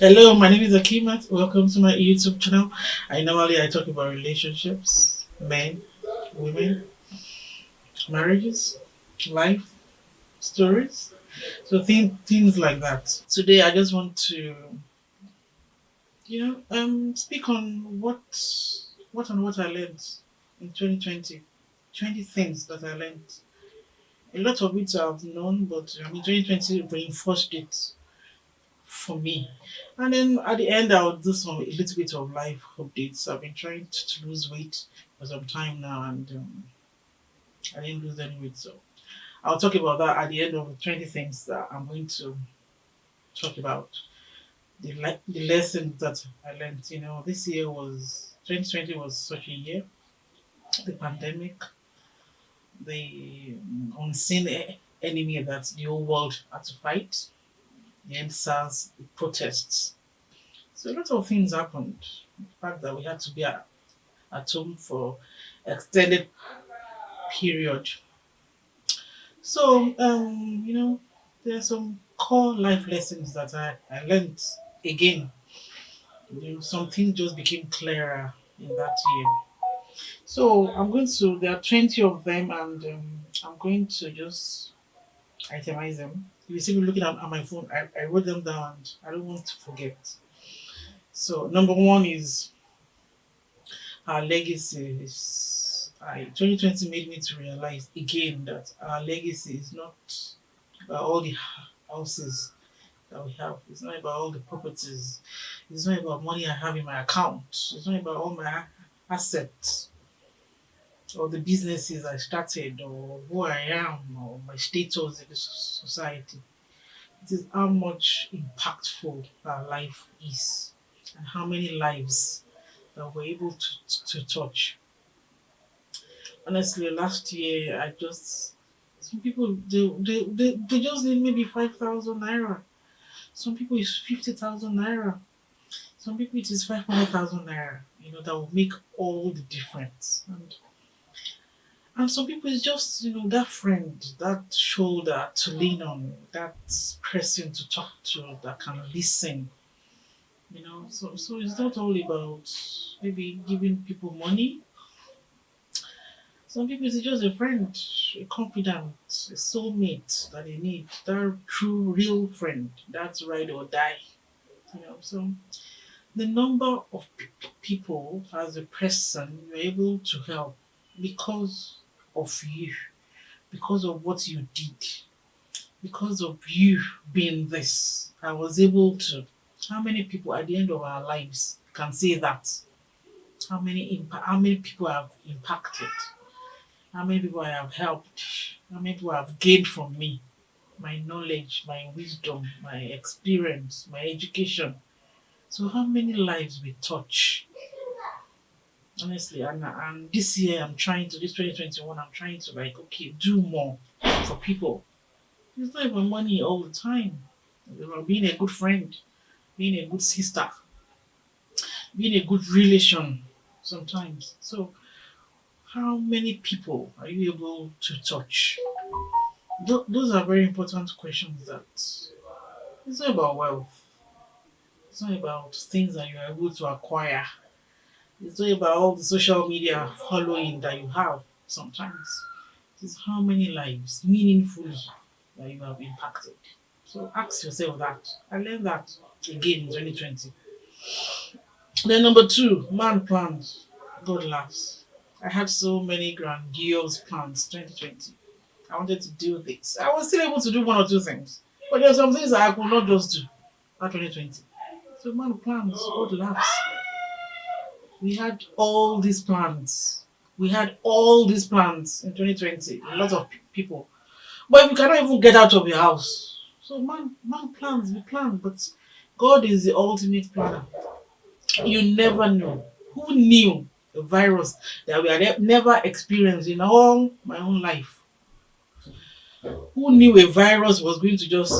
Hello, my name is Akimat. Welcome to my YouTube channel. I talk about relationships, men, women, marriages, life, stories, things like that. Today, I just want to, speak on what I learned in 2020. 20 things that I learned. A lot of it I've known, but 2020 reinforced it for me. And then at the end, I'll do a little bit of life updates. I've been trying to lose weight for some time now, and I didn't lose any weight. So I'll talk about that at the end of the 20 things that I'm going to talk about. The lessons that I learned. This year was 2020 was such a year. The pandemic, the unseen enemy that the whole world had to fight, the NSAS, the protests. So a lot of things happened. The fact that we had to be at home for extended period. So there are some core life lessons that I learned again. Some things just became clearer in that year. So there are 20 of them, and I'm going to just itemize them. If you see me looking at my phone, I wrote them down and I don't want to forget. So number one is our legacies. 2020 made me to realize again that our legacy is not about all the houses that we have. It's not about all the properties. It's not about money I have in my account. It's not about all my assets or the businesses I started or who I am or my status in the society. It is how much impactful our life is and how many lives that we're able to touch. Honestly, last year I just some people they just need maybe 5,000 naira. Some people it's 50,000 naira. Some people it is 500,000 naira. That will make all the difference. And some people it's just that friend, that shoulder to lean on, that person to talk to that can listen. So it's not all about maybe giving people money. Some people it's just a friend, a confidant, a soulmate that they need. That true, real friend. That's ride or die. So the number of people as a person you're able to help because of you, because of what you did, because of you being this. I was able to. How many people at the end of our lives can say that? How many people have impacted? How many people I have helped? How many people have gained from me? My knowledge, my wisdom, my experience, my education. So how many lives we touch? Honestly, and this year I'm trying to this 2021 I'm trying to okay, do more for people. It's not about money all the time. It's about being a good friend, being a good sister, being a good relation sometimes. So how many people are you able to touch? Those are very important questions that it's not about wealth. It's not about things that you are able to acquire. It's not about all the social media following that you have sometimes. It's how many lives meaningfully that you have impacted. So ask yourself that. I learned that again in 2020. Then number two, man plans, God laughs. I had so many grandiose plans 2020. I wanted to do this. I was still able to do one or two things. But there are some things that I could not just do at 2020. So man plans, God laughs. We had all these plans. We had all these plans in 2020. A lot of people. But you cannot even get out of your house. So man plans, we plan, but God is the ultimate planner. You never know. Who knew a virus that we had never experienced in all my own life? Who knew a virus was going to just,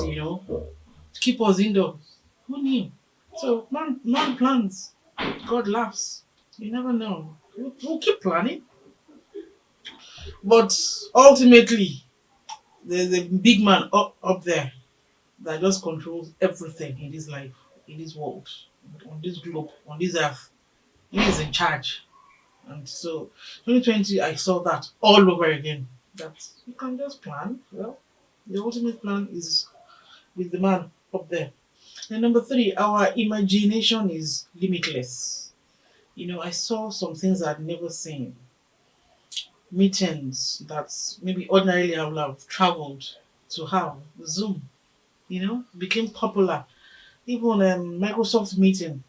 keep us indoors? Who knew? So man plans. God laughs. You never know. We'll keep planning. But ultimately, there's a big man up there that just controls everything in this life. in this world, on this globe, on this earth. He is in charge. And so 2020 I saw that all over again. That you can just plan. Well, the ultimate plan is with the man up there. And number three, our imagination is limitless. I saw some things I'd never seen. Meetings that maybe ordinarily I would have traveled to have. Zoom, became popular. Even Microsoft meeting.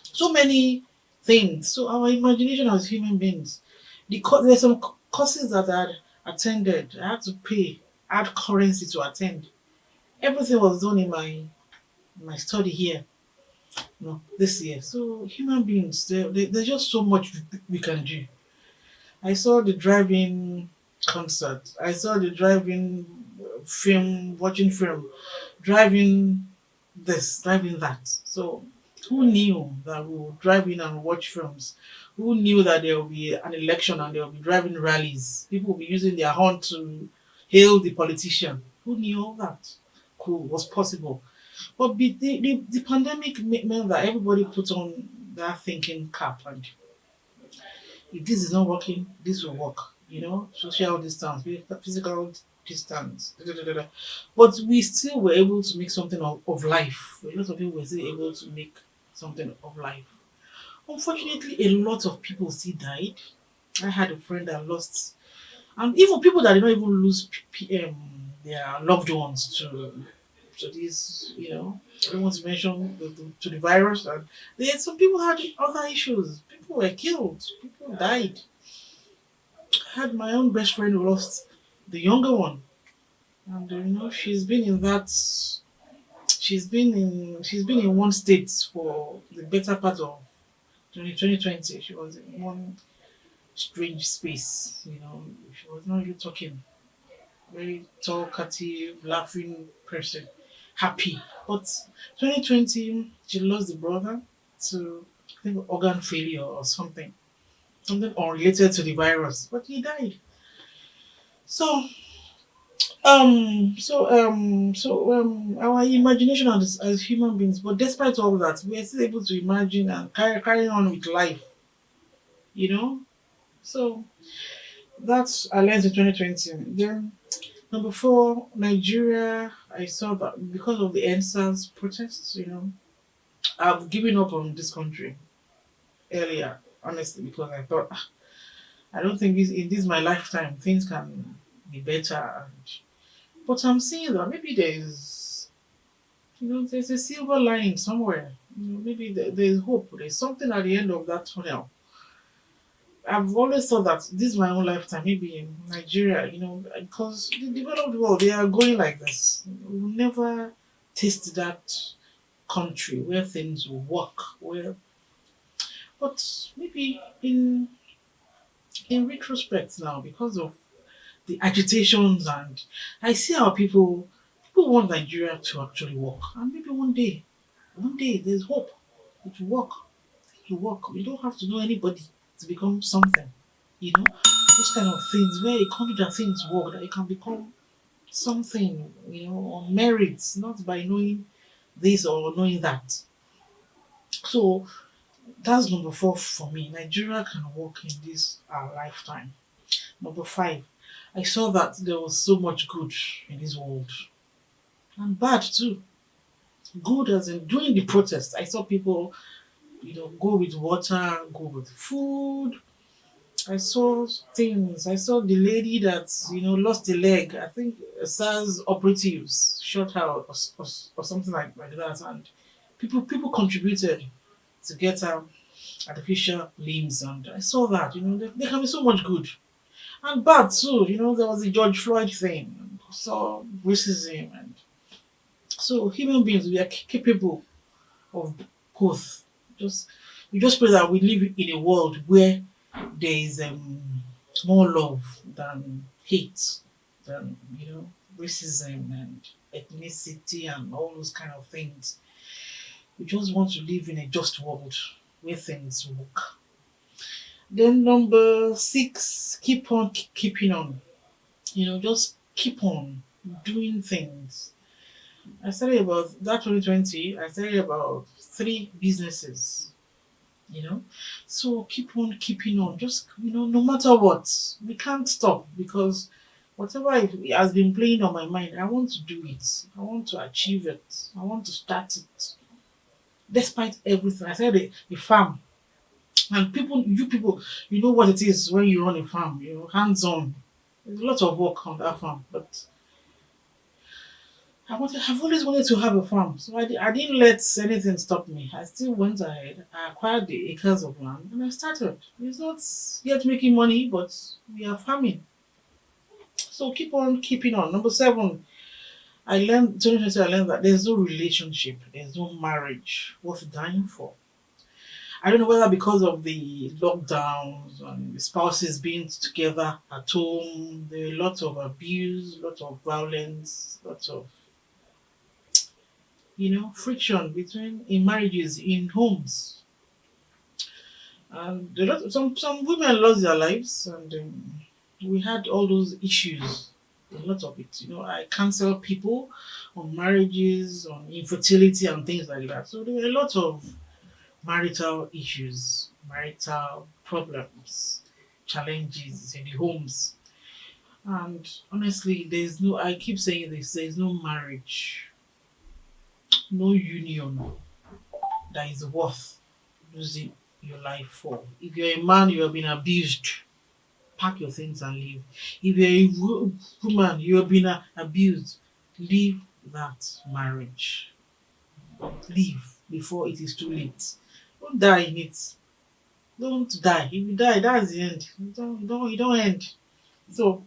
So many things. So our imagination as human beings. There's some courses that I had attended. I had to pay, add currency to attend. Everything was done in my study here, this year. So human beings, there's just so much we can do. I saw the driving concert. I saw the driving film, watching film, driving this, driving that. So who knew that we would drive in and watch films? Who knew that there will be an election and there will be driving rallies? People will be using their horn to hail the politician. Who knew all that was possible? But the pandemic meant that everybody put on that thinking cap, and if this is not working, this will work. Social distance, physical distance. Da, da, da, da, da. But we still were able to make something of life. A lot of people were still able to make something of life. Unfortunately, a lot of people still died. I had a friend that lost, and even people that did not even lose their loved ones to this, I don't want to mention to the virus. And some people had other issues. People were killed. People died. I had my own best friend who lost the younger one, and she's been in that. She's been in one state for the better part of 2020. She was in one strange space. She was not really talking. Very talkative, laughing person, happy. But 2020, she lost the brother to, I think, organ failure or something unrelated to the virus. But he died. So, our imagination as human beings. But despite all that, we are still able to imagine and carry on with life. You know. So that's I learned in 2020. Then number four, Nigeria. I saw that because of the NSAS protests, I've given up on this country earlier, honestly, because I thought, I don't think in this my lifetime things can be better. But I'm seeing that maybe there's a silver lining somewhere. Maybe there's hope. There's something at the end of that tunnel. I've always thought that this is my own lifetime, maybe in Nigeria, because the developed world, they are going like this. We'll never taste that country where things will work. But maybe in retrospect now, because of the agitations, and I see how people want Nigeria to actually work, and maybe one day there's hope. It will work. It will work. You don't have to know anybody to become something. Those kind of things where a country that things work, that it can become something, on merits, not by knowing this or knowing that. So that's number four for me. Nigeria can work in this our lifetime. Number five, I saw that there was so much good in this world and bad too. Good as in during the protest, I saw people, go with water, go with food. I saw things. I saw the lady that lost a leg. I think SARS operatives shot her or something like that, and people contributed to get her artificial limbs, and I saw that there can be so much good and bad too. There was the George Floyd thing. Saw racism, and so human beings, we are capable of both. Just we just pray that we live in a world where there is more love than hate, than racism and ethnicity and all those kind of things. We just want to live in a just world where things work. Then number six, keep on keeping on. Just keep on doing things. I started about that 2020. I started about three businesses. You know, so keep on keeping on. Just no matter what, we can't stop because whatever it has been playing on my mind, I want to do it. I want to achieve it. I want to start it. Despite everything, I said a farm. And people, you know what it is when you run a farm, hands on. There's a lot of work on that farm, but I've always wanted to have a farm, so I didn't let anything stop me. I still went ahead. I acquired the acres of land and I started. It's not yet making money, but we are farming. So keep on keeping on. Number seven, I learned 2020. I learned that there's no relationship, there's no marriage worth dying for. I don't know whether because of the lockdowns and the spouses being together at home, there are a lot of abuse, a lot of violence, lots of friction between in marriages, in homes, and some women lost their lives, and we had all those issues. A lot of it, I counsel people on marriages, on infertility, and things like that. So there were a lot of marital issues, marital problems, challenges in the homes. And honestly, there's no, I keep saying this, there's no marriage, no union that is worth losing your life for. If you're a man, you have been abused, pack your things and leave. If you're a woman, you have been abused, leave that marriage. Leave before it is too late. Don't die in it. Don't die. If you die, that's the end. You don't end. So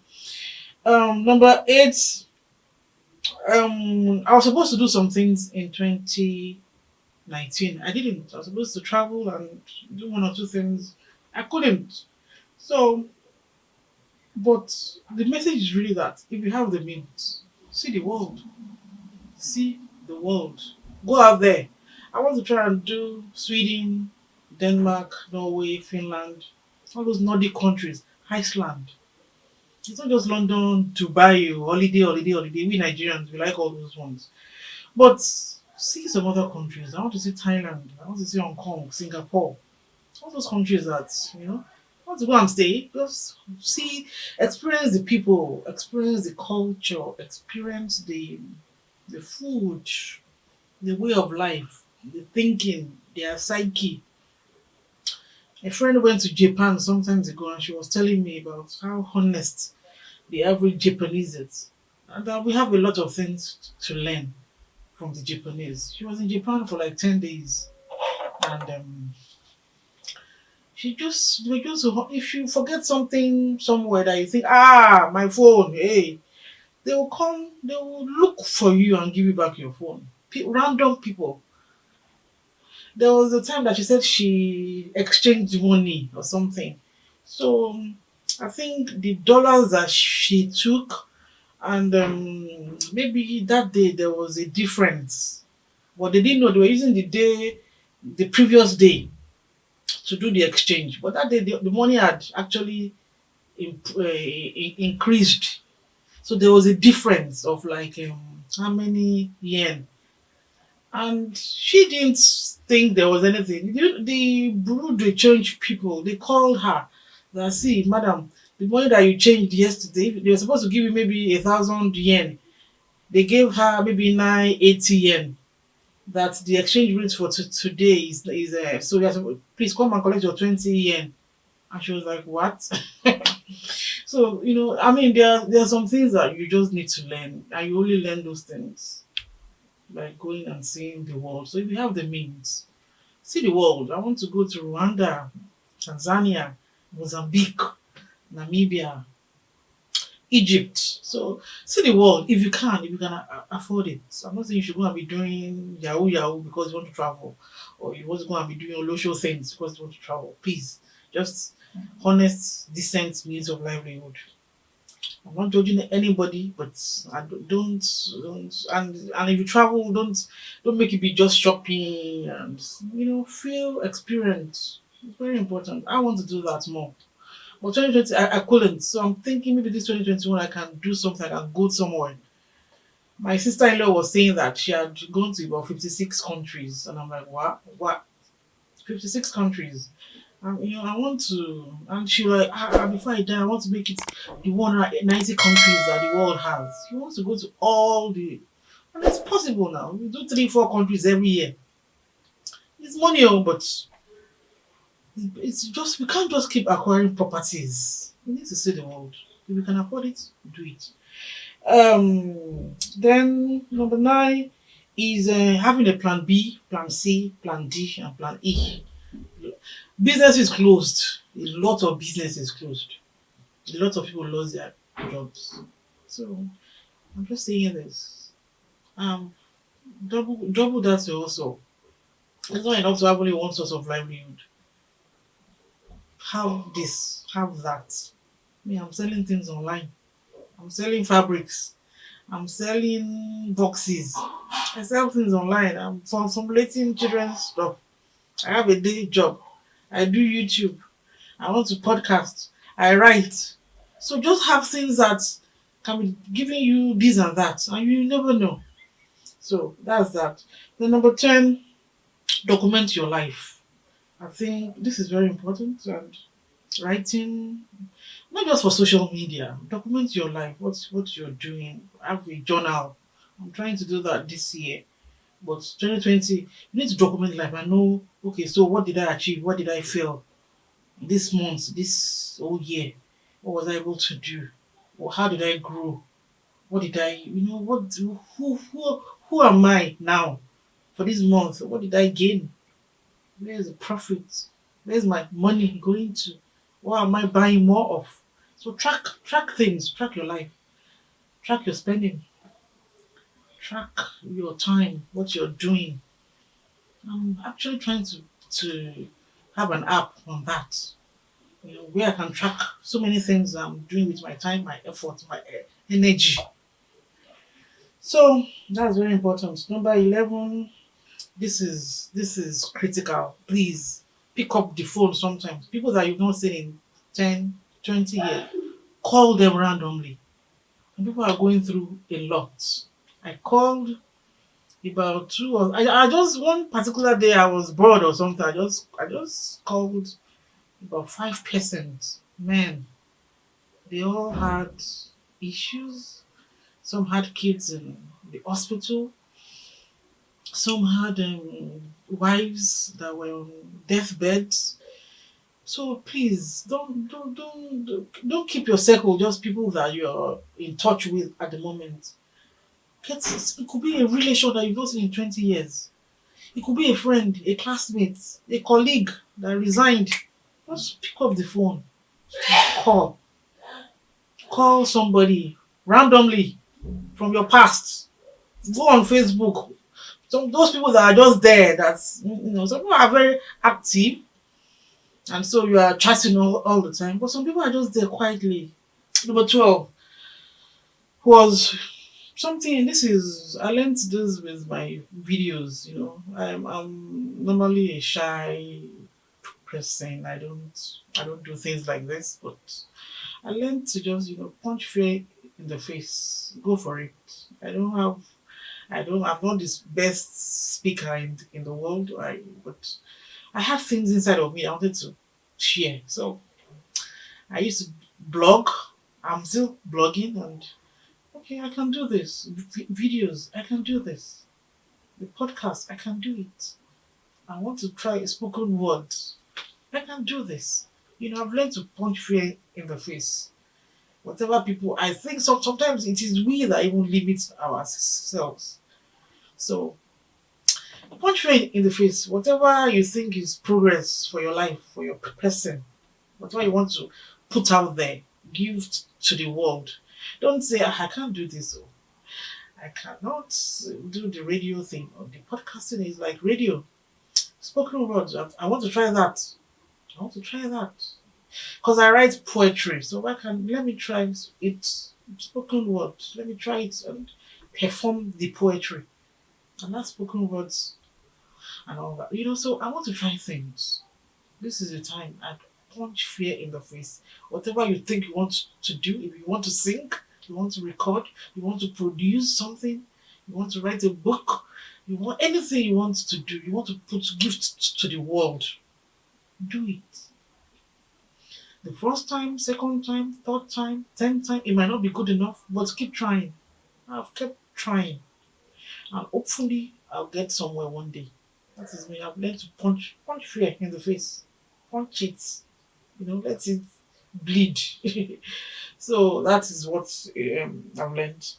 number eight, I was supposed to do some things in 2019. I didn't. I was supposed to travel and do one or two things. I couldn't. So, but the message is really that if you have the means, see the world. See the world. Go out there. I want to try and do Sweden, Denmark, Norway, Finland, all those Nordic countries, Iceland. It's not just London, Dubai, holiday, holiday, holiday. We Nigerians, we like all those ones. But see some other countries. I want to see Thailand. I want to see Hong Kong, Singapore. All those countries that, I want to go and stay. Just see, experience the people, experience the culture, experience the food, the way of life, the thinking, their psyche. A friend went to Japan some times ago and she was telling me about how honest the average Japanese is. And that we have a lot of things to learn from the Japanese. She was in Japan for like 10 days. And they were just so, if you forget something somewhere that you think, my phone, hey, they will look for you and give you back your phone. Random people. There was a time that she said she exchanged money or something. So I think the dollars that she took, and maybe that day there was a difference. But they didn't know they were using the previous day to do the exchange. But that day the money had actually increased. So there was a difference of like how many yen, and she didn't think there was anything. The bureau de change people, they called her. That, see, madam, the money that you changed yesterday, they were supposed to give you maybe 1,000 yen. They gave her maybe 980 yen. That the exchange rate for today is so you have to, please come and collect your 20 yen. And she was like, what? So I mean, there are some things that you just need to learn, and you only learn those things by going and seeing the world. So if you have the means, see the world. I want to go to Rwanda, Tanzania, Mozambique, Namibia, Egypt. So see the world if you can afford it. So I'm not saying you should go and be doing yahoo yahoo because you want to travel, or you want to go and be doing local things because you want to travel. Please, just honest, decent means of livelihood. I'm not judging anybody, but I don't and if you travel, don't make it be just shopping and feel experience. It's very important. I want to do that more. But 2020, I couldn't. So I'm thinking maybe this 2021 I can do something. I can go somewhere My sister-in-law was saying that she had gone to about 56 countries, and I'm like, what? What? 56 countries. I want to, and she was like, before I die, I want to make it the 190 countries that the world has. She wants to go to all the, and it's possible now. We do three, four countries every year. It's money, but it's just, we can't just keep acquiring properties. We need to see the world. If we can afford it, do it. Then number nine is having a plan B, plan C, plan D, and plan E. Business is closed. A lot of business is closed. A lot of people lost their jobs. So I'm just saying this. Um, double that also. It's not enough to have only one source of livelihood. Have this, have that. Me, I'm selling things online. I'm selling fabrics. I'm selling boxes. I sell things online. I'm formulating children's stuff. I have a day job. I do YouTube. I want to podcast. I write. So just have things that can be giving you this and that, and you never know. So that's that. Then number 10, document your life. I think this is very important, and writing, not just for social media, document your life, what you're doing, have a journal. I'm trying to do that this year. But 2020, you need to document life and know, okay, so what did I achieve? What did I fail this month, this whole year? What was I able to do? Or how did I grow? What did I, who am I now for this month? What did I gain? Where's the profit? Where's my money going to? What am I buying more of? So track things, track your life, track your spending, track your time, what you're doing. I'm actually trying to have an app on that, where I can track so many things I'm doing with my time, my effort, my energy. So that's very important. Number 11, this is critical. Please pick up the phone sometimes. People that you've not seen in 10, 20 years, call them randomly. And people are going through a lot. I called about two or I just one particular day I was bored or something. I just called about 5%. Man, they all had issues. Some had kids in the hospital. Some had wives that were on deathbeds. So please don't keep your circle just people that you're in touch with at the moment. It could be a relation that you've not seen in 20 years. It could be a friend, a classmate, a colleague that resigned. Just pick up the phone, call, call somebody randomly from your past. Go on Facebook. Some those people that are just there. That's some people are very active, and so you are chatting all the time. But some people are just there quietly. Number 12 was something. This is I learned this with my videos. I'm normally a shy person. I don't do things like this, but I learned to just punch fear in the face. Go for it. I'm not the best speaker in the world. But I have things inside of me I wanted to share. So I used to blog. I'm still blogging, and okay, I can do this. Videos, I can do this. The podcast, I can do it. I want to try spoken words. I can do this. I've learned to punch fear in the face. Whatever people, I think sometimes it is we that even limit ourselves. So punch fear in the face. Whatever you think is progress for your life, for your person, whatever you want to put out there, give to the world. Don't say, I can't do this. Oh. I cannot do the radio thing. Or the podcasting is like radio. Spoken words. I want to try that. I want to try that. Because I write poetry. So let me try it. Spoken words. Let me try it and perform the poetry. And that's spoken words and all that. So I want to try things. This is the time. I punch fear in the face. Whatever you think you want to do, if you want to sing, you want to record, you want to produce something, you want to write a book, you want anything you want to do, you want to put gift to the world, do it. The first time, second time, third time, 10th time, it might not be good enough, but keep trying. I've kept trying, and hopefully I'll get somewhere one day. That is me. I've learned to punch fear in the face, punch it, let it bleed. So that is what I've learned.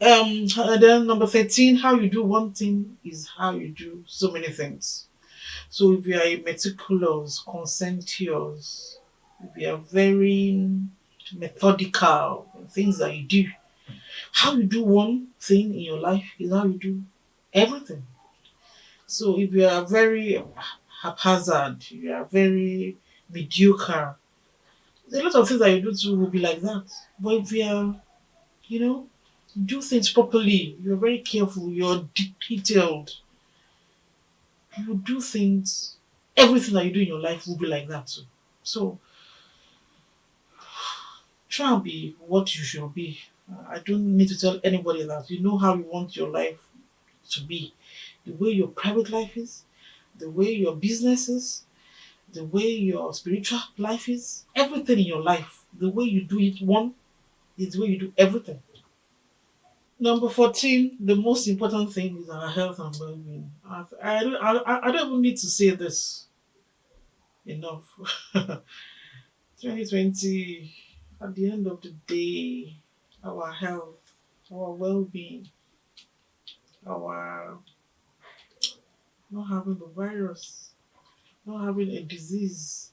And then number 13, how you do one thing is how you do so many things. So if you are a meticulous, conscientious, if you are very methodical in things that you do, how you do one thing in your life is how you do everything. So if you are very haphazard, you are very mediocre, a lot of things that you do too will be like that. But if you are, you know, do things properly, you're very careful, you're detailed, you do things, everything that you do in your life will be like that too. So try and be what you should be. I don't need to tell anybody that. You know how you want your life to be. The way your private life is, the way your business is, the way your spiritual life is, everything in your life, the way you do it, one is the way you do everything. Number 14, the most important thing is our health and well-being. I don't even need to say this enough. 2020, at the end of the day, our health, our well-being, our not having the virus, not having a disease,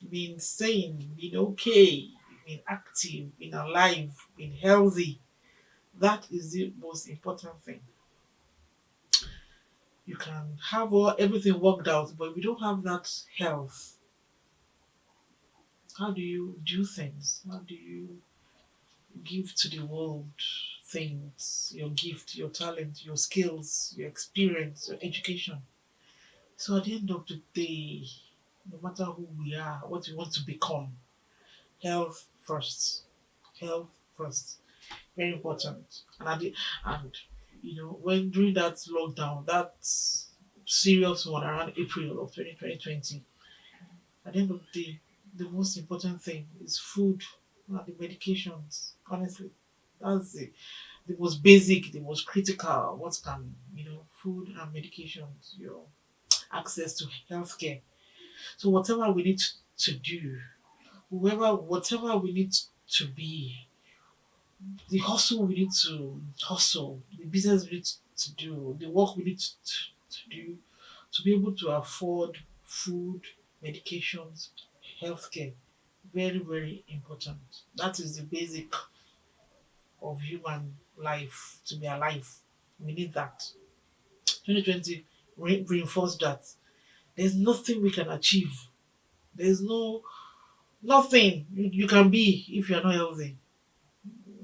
being sane, being okay, being active, being alive, being healthy. That is the most important thing. You can have everything worked out, but if you don't have that health, how do you do things? How do you give to the world things? Your gift, your talent, your skills, your experience, your education. So at the end of the day, no matter who we are, what we want to become, health first. Health first. Very important. And when during that lockdown, that serious one around April of 2020, at the end of the day, the most important thing is food and the medications. Honestly, that's the most basic, the most critical. What can food and medications, your access to healthcare. So whatever we need to do, whatever we need to be, the hustle we need to hustle, the business we need to do, the work we need to do to be able to afford food, medications, healthcare. Very, very important. That is the basic of human life to be alive. We need that. 2020 reinforced that. There's nothing we can achieve. There's nothing you can be if you're not healthy.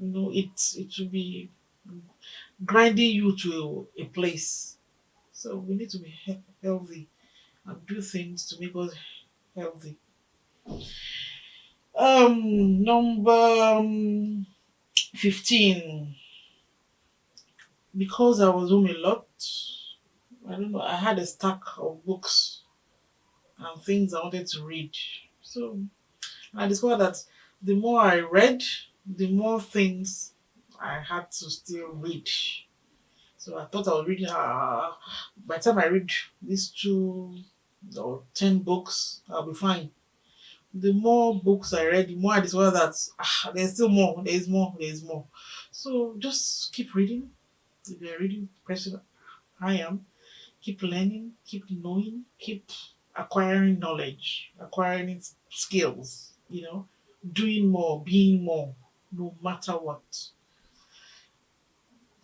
It will be grinding you to a place. So we need to be healthy and do things to make us healthy. Number 15. Because I was home a lot, I don't know, I had a stack of books and things I wanted to read. So I discovered that the more I read, the more things I had to still read. So I thought I was reading. By the time I read these 2 or 10 books, I'll be fine. The more books I read, the more I discovered that there's still more. There's more. There's more. So just keep reading. If you're reading person I am, keep learning, keep knowing, keep acquiring knowledge, acquiring skills. Doing more, being more, no matter what.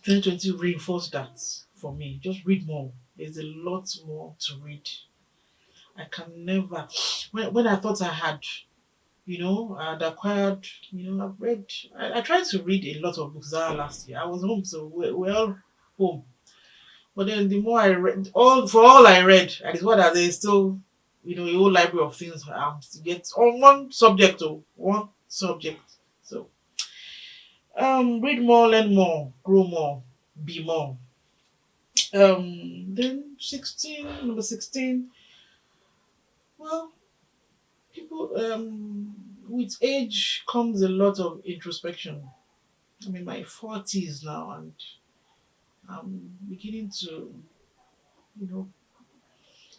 2020 reinforced that for me. Just read more. There's a lot more to read. I can never. When I thought I had, I had acquired, I've read. I tried to read a lot of books that last year. I was home, so we're all home. But then the more I read, all I read, and it's what that there's still, a whole library of things to get on one subject or one subject. So Read more, learn more, grow more, be more. Then 16, number 16. Well, people, with age comes a lot of introspection. I'm in my 40s now, and I'm beginning to, you know,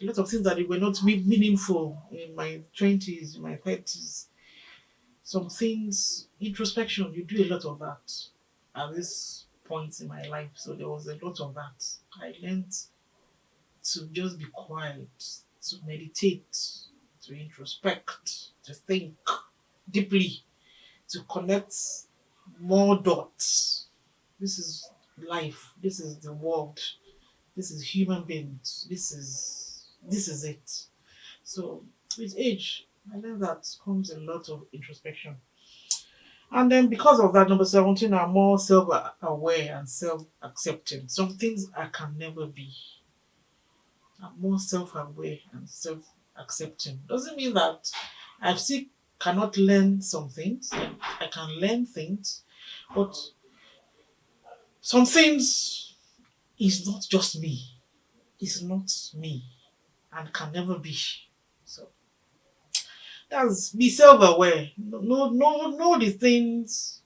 a lot of things that were not meaningful in my 20s, in my 30s. Some things, introspection, you do a lot of that at this point in my life. So there was a lot of that. I learned to just be quiet, to meditate, to introspect, to think deeply, to connect more dots. This is life. This is the world. This is human beings. This is it. So with age, I learned that comes a lot of introspection. And then because of that, number 17, I'm more self-aware and self-accepting. Some things I can never be. I'm more self-aware and self-accepting. Doesn't mean that I still cannot learn some things. I can learn things, but some things is not just me. It's not me and can never be. So that's be self-aware. Know the things.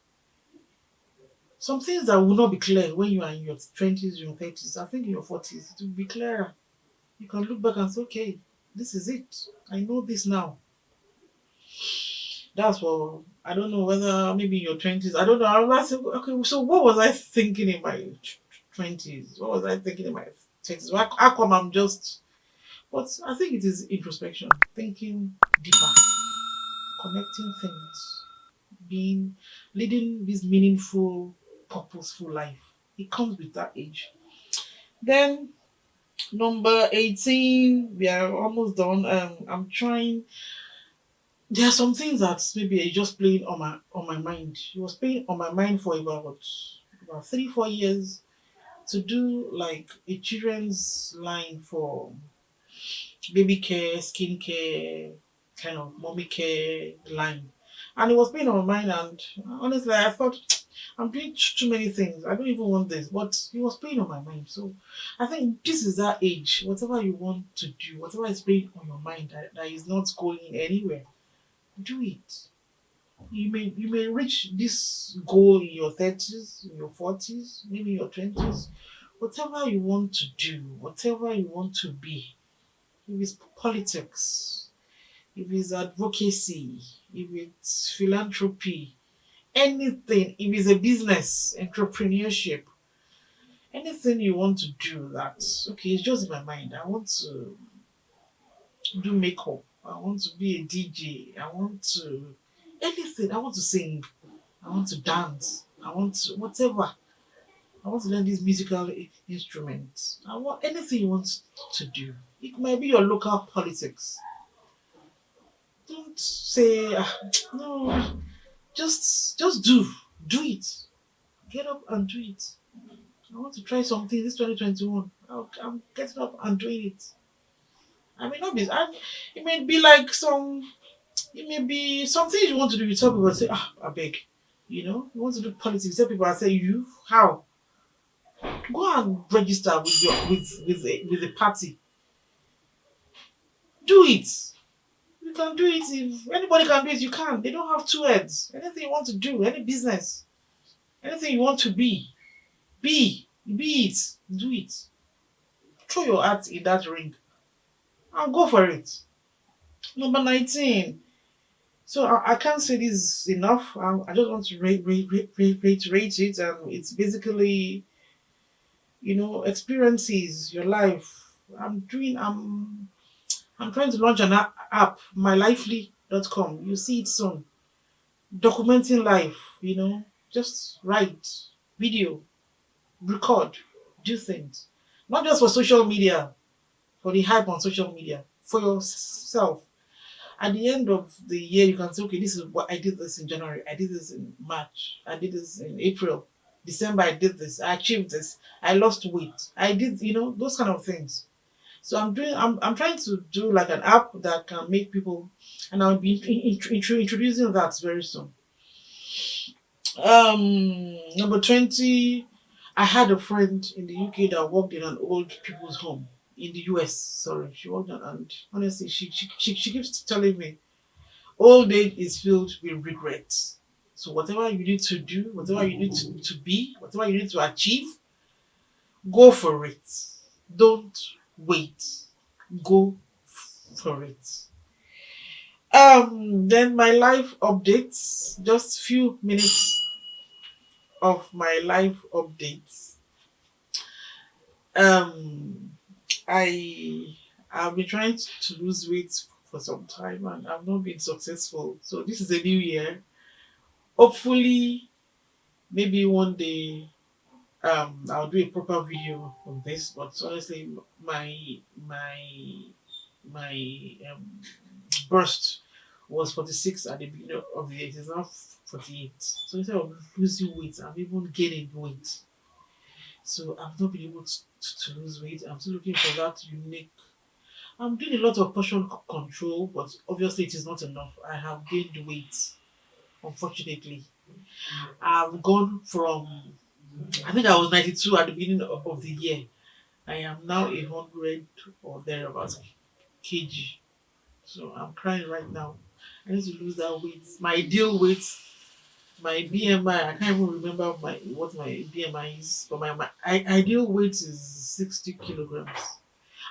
Some things that will not be clear when you are in your 20s, your 30s. I think in your 40s, it will be clearer. You can look back and say, okay, this is it. I know this now. That's for, I don't know whether maybe in your 20s. I don't know. I was like, okay, so what was I thinking in my 20s? What was I thinking in my 30s? How come I'm just. But I think it is introspection, thinking deeper, connecting things, being, leading this meaningful, purposeful life. It comes with that age. Then number 18, we are almost done. I'm trying. There are some things that maybe are just playing on my mind. It was playing on my mind for about 3 4 years to do like a children's line for baby care, skin care, kind of mommy care line. And it was playing on my mind, and honestly, I thought I'm doing too many things. I don't even want this, but it was playing on my mind. So I think this is that age. Whatever you want to do, whatever is playing on your mind that is not going anywhere, do it. You may reach this goal in your 30s, in your 40s, maybe your 20s. Whatever you want to do, whatever you want to be, if it's politics, if it's advocacy, if it's philanthropy, anything, if it's a business, entrepreneurship, anything you want to do that, okay, it's just in my mind. I want to do makeup. I want to be a DJ. I want to, anything. I want to sing. I want to dance. I want to, whatever. I want to learn this musical instrument. I want anything you want to do. It might be your local politics. Don't say, "Ah, no, just do it. Get up and do it. I want to try something this 2021. I'm getting up and doing it. I may not be. It may be like some. It may be something you want to do. You tell people, say, I beg. You want to do politics. You tell people, I say, you how? Go and register with the party. Do it. You can do it. If anybody can do it, you can. They don't have two heads. Anything you want to do, any business, anything you want to be it. Do it. Throw your heart in that ring and go for it. Number 19. So I can't say this enough. I just want to reiterate it. It's basically, experiences, your life. I'm trying to launch an app, mylifely.com. You see it soon. Documenting life, just write, video, record, do things. Not just for social media, for the hype on social media, for yourself. At the end of the year, you can say, okay, this is what I did this in January, I did this in March, I did this in April, December, I did this, I achieved this, I lost weight, I did, those kind of things. So I'm trying to do like an app that can make people, and I'll be introducing that very soon. Number 20, I had a friend in the UK that worked in an old people's home in the US. Sorry, she worked on, and honestly, she keeps telling me old age is filled with regrets. So whatever you need to do, whatever you need to be, whatever you need to achieve, go for it. Don't wait. Go for it. Then my life updates, just few minutes of my life updates. Um, I have been trying to lose weight for some time and I've not been successful. So this is a new year. Hopefully, maybe one day I'll do a proper video on this. But honestly, my my burst was 46 at the beginning of the year. It is now 48. So instead of losing weight, I'm even gaining weight. So I've not been able to lose weight. I'm still looking for that unique. I'm doing a lot of portion control, but obviously it is not enough. I have gained weight, unfortunately. I've gone from, I think I was 92 at the beginning of the year. I am now 100 or thereabouts kg. So I'm crying right now. I need to lose that weight. My ideal weight, my BMI, I can't even remember what my BMI is, but my ideal weight is 60 kilograms.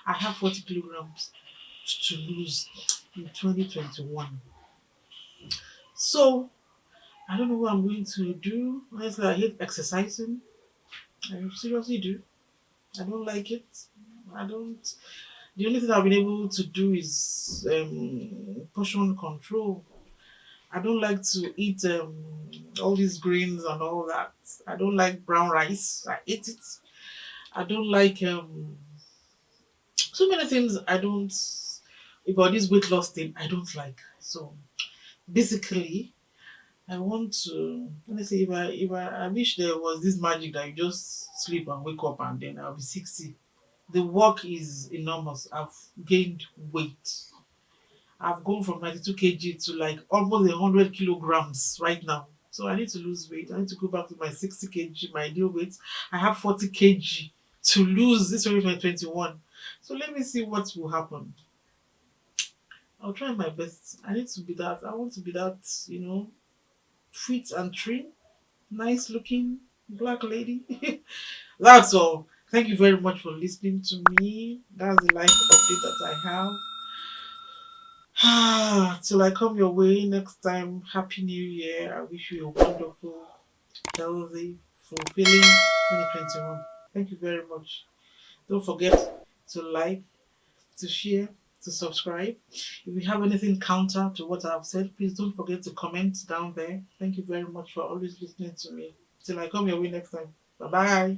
I have 40 kilograms to lose in 2021. So I don't know what I'm going to do. Honestly, I hate exercising. I seriously do. I don't like it. I don't. The only thing I've been able to do is portion control. I don't like to eat all these grains and all that. I don't like brown rice. I eat it. I don't like so many things. I don't about this weight loss thing. I don't like. So basically, I want to honestly, I wish there was this magic that you just sleep and wake up and then I'll be 60. The work is enormous. I've gained weight. I've gone from 92 kg to like almost 100 kilograms right now. So I need to lose weight. I need to go back to my 60 kg, my ideal weight. I have 40 kg to lose this 2021. So let me see what will happen. I'll try my best. I need to be that. I want to be that, fit and trim, nice looking black lady. That's all. Thank you very much for listening to me. That's the life update that I have. Till I come your way next time, Happy New Year. I wish you a wonderful, healthy, fulfilling 2021. Thank you very much. Don't forget to like, to share, to subscribe. If you have anything counter to what I've said, please don't forget to comment down there. Thank you very much for always listening to me. Till I come your way next time. Bye bye.